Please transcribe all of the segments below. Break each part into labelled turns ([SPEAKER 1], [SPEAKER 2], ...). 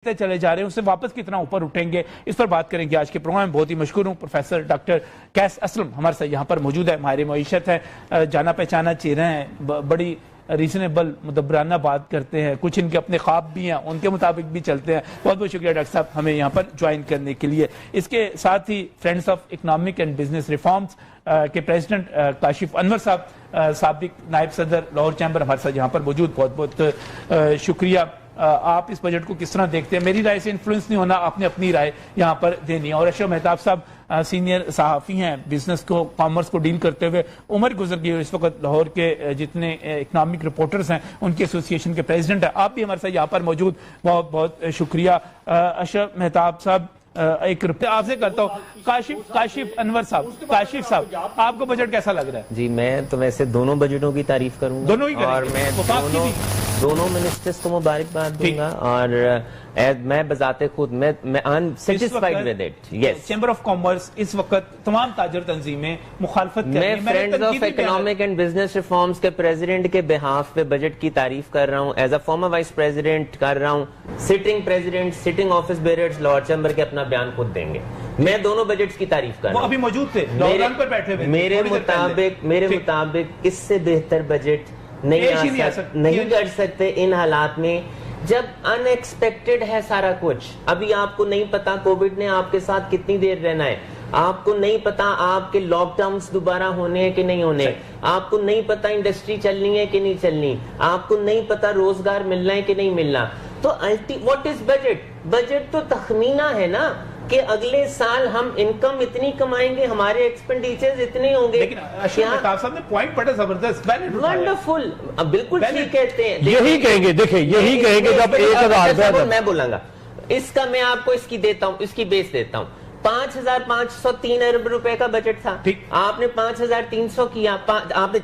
[SPEAKER 1] چلے جا رہے ہیں اسے واپس کتنا اوپر اٹھیں گے، اس پر بات کریں گے آج کے پروگرام میں۔ بہت ہی مشکور ہوں پروفیسر ڈاکٹر قیس اسلم ہمارے ساتھ یہاں پر موجود ہے، ماہر معیشت ہے، جانا پہچانا چہرہ ہیں، بڑی ریزنیبل مدبرانہ بات کرتے ہیں، کچھ ان کے اپنے خواب بھی ہیں، ان کے مطابق بھی چلتے ہیں۔ بہت بہت شکریہ ڈاکٹر صاحب ہمیں یہاں پر جوائن کرنے کے لیے۔ اس کے ساتھ ہی friends of economic and business reforms کے پریزیڈنٹ کاشف انور صاحب، سابق نائب صدر لاہور چیمبر ہمارے ساتھ یہاں پر موجود، بہت بہت شکریہ۔ آپ اس بجٹ کو کس طرح دیکھتے ہیں؟ میری رائے سے انفلوئنس نہیں ہونا، آپ نے اپنی رائے یہاں پر دینی ہے۔ اور اشرف مہتاب صاحب سینئر صحافی ہیں، بزنس کو کامرس کو ڈیل کرتے ہوئے عمر گزر گئی، اس وقت لاہور کے جتنے اکنامک رپورٹرز ہیں ان کی ایسوسی ایشن کے پریزیڈنٹ ہیں، آپ بھی ہمارے ساتھ یہاں پر موجود، بہت بہت شکریہ۔ اشرف مہتاب صاحب ایک آپ سے کرتا ہوں، کاشف انور صاحب، کاشف صاحب آپ کو بجٹ کیسا لگ رہا ہے؟
[SPEAKER 2] جی میں تو ویسے دونوں بجٹوں کی تعریف کروں گا،
[SPEAKER 1] دونوں ہی
[SPEAKER 2] اور میں دونوں منسٹرز کو مبارکباد دوں گا، اور میں بذات خود میں satisfied with it. Yes,
[SPEAKER 1] chamber of commerce اس وقت تمام تاجر تنظیمیں مخالفت کر رہی ہیں۔
[SPEAKER 2] میں friends of economic and business reforms کے پریزیڈنٹ کے بہاف پہ بجٹ کی تعریف کر رہا ہوں، as a former vice president کر رہا ہوں۔ Sitting president, sitting office bearers Lahore chamber کے اپنا بیان خود دیں گے۔ میں دونوں بجٹس کی تعریف کر رہا ہوں،
[SPEAKER 1] وہ ابھی موجود تھے لاہور پر بیٹھے ہوئے،
[SPEAKER 2] میرے مطابق اس سے بہتر بجٹ نہیں کر سکتے ان حالات میں جب ان ایکسپیکٹڈ ہے سارا کچھ۔ ابھی آپ کو نہیں پتا کووڈ نے آپ کے ساتھ کتنی دیر رہنا ہے، آپ کو نہیں پتا آپ کے لاک ڈاؤنز دوبارہ ہونے ہیں کہ نہیں ہونے، آپ کو نہیں پتا انڈسٹری چلنی ہے کہ نہیں چلنی، آپ کو نہیں پتا روزگار ملنا ہے کہ نہیں ملنا۔ تو واٹ از بجٹ؟ بجٹ تو تخمینہ ہے نا کہ اگلے سال ہم انکم اتنی کمائیں گے، ہمارے ایکسپینڈیچرز اتنے ہوں گے۔
[SPEAKER 1] لیکن اشرف مہتاب صاحب نے پوائنٹ بڑا زبردست،
[SPEAKER 2] ونڈرفل، بالکل ٹھیک کہتے ہیں،
[SPEAKER 3] یہی کہیں گے، دیکھیں یہی کہیں گے جب 1000
[SPEAKER 2] میں بولوں گا اس کا، میں آپ کو اس کی دیتا ہوں، اس کی بیس دیتا ہوں۔ 5503 ارب روپے کا بجٹ تھا، آپ نے 5300 کیا، آپ نے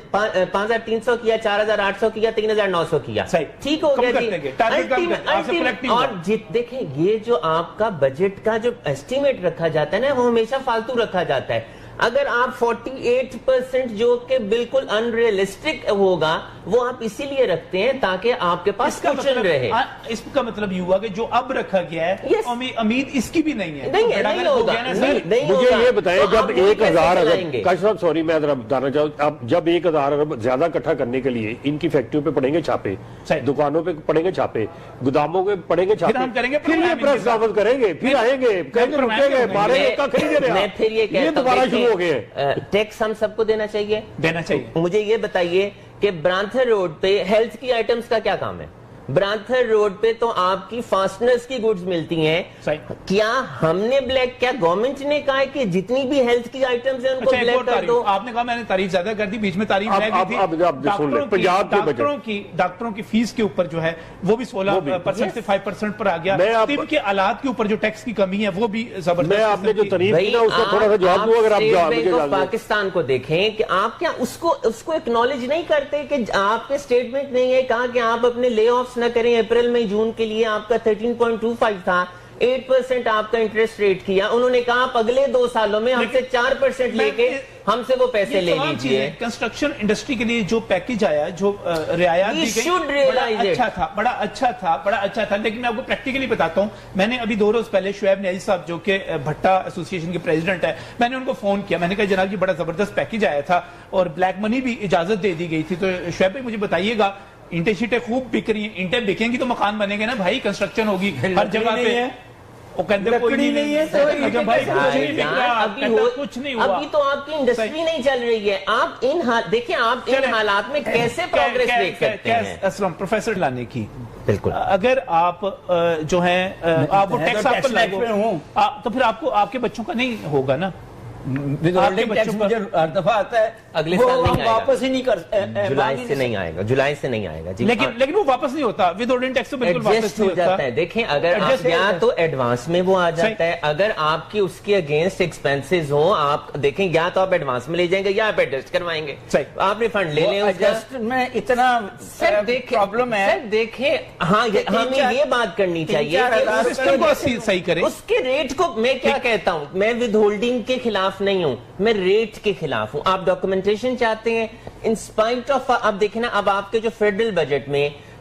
[SPEAKER 2] 5300 کیا، 4800 کیا، 3900 کیا، ٹھیک ہو گیا جی۔ اور دیکھیں یہ جو آپ کا بجٹ کا جو ایسٹیمیٹ رکھا جاتا ہے نا، وہ ہمیشہ فالتو رکھا جاتا ہے۔ اگر آپ 48% جو کہ بالکل ان ریئلسٹک ہوگا، وہ آپ اسی لیے رکھتے ہیں تاکہ آپ کے پاس کشن رہے۔
[SPEAKER 1] اس کا مطلب یہ ہوا کہ جو اب رکھا گیا ہے امید اس کی بھی نہیں ہے،
[SPEAKER 2] نہیں ہوگا۔
[SPEAKER 3] مجھے یہ بتائیں جب 1000 ارب، کاشف صاحب سوری میں ذرا بتانا چاہوں، اب جب 1000 ارب زیادہ اکٹھا کرنے کے لیے ان کی فیکٹریوں پہ پڑیں گے چھاپے، دکانوں پہ پڑیں گے چھاپے، گوداموں پہ پڑیں گے چھاپے، پھر یہ پریس کانفرنس کریں گے، پھر آئیں گے کہیں گے رکیں گے، مارے گے کا خریدے رہے۔
[SPEAKER 2] میں پھر یہ کہتا ہوں
[SPEAKER 3] ٹیکس
[SPEAKER 2] ہم سب کو دینا چاہیے۔ مجھے یہ بتائیے کہ برانتھر روڈ پہ ہیلتھ کی آئٹمز کا کیا کام ہے؟ برانتھر روڈ پہ تو آپ کی فاسٹنرز کی گوڈز ملتی ہیں، کیا ہم نے بلیک، کیا گورنمنٹ نے کہا ہے کہ جتنی بھی ہیلتھ کی آئٹمز ہیں ان کو بلیک کر دو؟
[SPEAKER 1] آپ نے کہا میں نے تعریف زیادہ کر دی، بیچ میں تعریف رہ گئی تھی۔ ڈاکٹروں کی فیس کے اوپر جو ہے وہ بھی 16% سے 5% پر آ گیا، طب کے آلات کے اوپر جو ٹیکس کی کمی ہے وہ بھی زبردست۔
[SPEAKER 3] میں آپ نے جو تعریف کی نا اس کا تھوڑا سا جواب دوں، اگر آپ
[SPEAKER 2] پاکستان کو دیکھیں کہ آپ کیا اس کو اکنالج نہیں کرتے کہ آپ کے اسٹیٹمنٹ نہیں ہے کہا کہ آپ اپنے لے آفس نہ کریں۔ اپریل میں جون کے لیے آپ کا 13.25 تھا، 8% آپ کا انٹرسٹ ریٹ کیا، انہوں نے کہا آپ اگلے 2 سالوں میں ہم سے 4% لے کے ہم سے وہ پیسے لے لیجئے۔
[SPEAKER 1] کنسٹرکشن انڈسٹری کے لیے جو پیکج آیا، جو رعایات دی گئی، بڑا اچھا تھا، لیکن میں آپ کو پریکٹیکلی بتاتا ہوں، میں نے ابھی 2 روز پہلے شعیب نیازی صاحب جو کہ بھٹا ایسوسی ایشن کے پریزیڈنٹ ہے، میں نے ان کو فون کیا، میں نے کہا جناب جی بڑا زبردست پیکج آیا تھا اور بلیک منی بھی اجازت دے دی گئی تھی، تو شعیب بھائی مجھے بتائیے گا اینٹیں شیٹیں خوب بک رہی ہیں، اینٹیں بکیں گی تو مکان بنے گے نا بھائی، کنسٹرکشن ہوگی ہر جگہ پہ۔
[SPEAKER 2] ابھی تو آپ کی انڈسٹری نہیں چل رہی ہے، آپ دیکھیں آپ ان حالات میں کیسے پروگریس دیکھ سکتے ہیں؟
[SPEAKER 1] اسلم پروفیسر لانے کی
[SPEAKER 2] بالکل،
[SPEAKER 1] اگر آپ جو ہیں آپ وہ ٹیکس آپ پر لاگو تو پھر آپ کے بچوں کا نہیں ہوگا نا،
[SPEAKER 4] مجھے ہر دفعہ آتا ہے
[SPEAKER 2] اگلے سال نہیں
[SPEAKER 4] واپس ہی نہیں کر،
[SPEAKER 2] جولائی سے نہیں آئے گا، جولائی سے نہیں آئے گا جی،
[SPEAKER 1] لیکن وہ واپس نہیں ہوتا، وداؤٹ ٹیکس تو بالکل واپس
[SPEAKER 2] ہو جاتا ہے۔ دیکھیں اگر آپ یا تو ایڈوانس میں وہ آ جاتا ہے، اگر آپ کی اس کے اگینسٹ ایکسپینسز ہوں، آپ دیکھیں یا تو آپ ایڈوانس میں لے جائیں گے یا آپ ایڈجسٹ کروائیں گے، آپ ریفنڈ لے لیں۔
[SPEAKER 4] ایڈجسٹ میں اتنا پرابلم ہے،
[SPEAKER 2] دیکھیں ہاں ہمیں یہ بات کرنی چاہیے
[SPEAKER 1] صحیح کریں
[SPEAKER 2] اس کے ریٹ کو۔ میں کیا کہتا ہوں، میں ود ہولڈنگ کے خلاف نہیں ہوں، میں ریٹ کے خلاف ہوں۔ آپ ڈاکومنٹیشن چاہتے ہیں، ان اسپائٹ آف، اب دیکھیں نا اب آپ کے جو فیڈرل بجٹ میں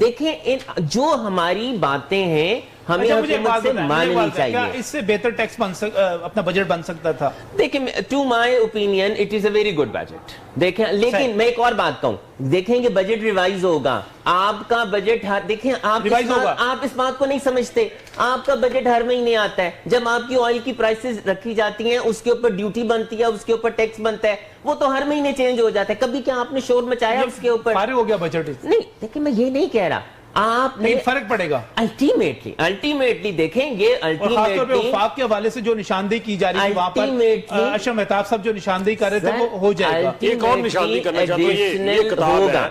[SPEAKER 2] دیکھیں جو ہماری باتیں ہیں ہمیں حکومت سے ماننی چاہیے.
[SPEAKER 1] اس سے بہتر ٹیکس اپنا بجٹ بن سکتا تھا؟
[SPEAKER 2] دیکھیں to my opinion it is a very good budget. دیکھیں لیکن میں ایک اور بات کہوں, دیکھیں کہ بجٹ ریوائز ہوگا, آپ کا بجٹ دیکھیں آپ اس بات کو نہیں سمجھتے, آپ کا بجٹ ہر مہینے آتا ہے. جب آپ کی آئل کی پرائسز رکھی جاتی ہیں, اس کے اوپر ڈیوٹی بنتی ہے, اس کے اوپر ٹیکس بنتا ہے, وہ تو ہر مہینے چینج ہو جاتا ہے. کبھی کیا آپ نے شور مچایا اس کے اوپر؟
[SPEAKER 1] فارغ ہو گیا بجٹ؟
[SPEAKER 2] نہیں, دیکھیں میں یہ نہیں کہہ رہا, آپ نے
[SPEAKER 1] فرق پڑے گا
[SPEAKER 2] الٹیمیٹلی دیکھیں یہ
[SPEAKER 1] خاص طور پہ وفاق کے حوالے سے جو نشاندہی کی جا رہی ہے وہاں پر اشرف مہتاب صاحب جو نشاندہی کر رہے تھے وہ ہو جائے گا.
[SPEAKER 3] ایک اور نشاندہی کرنا چاہتا ہوں, یہ کتاب ہے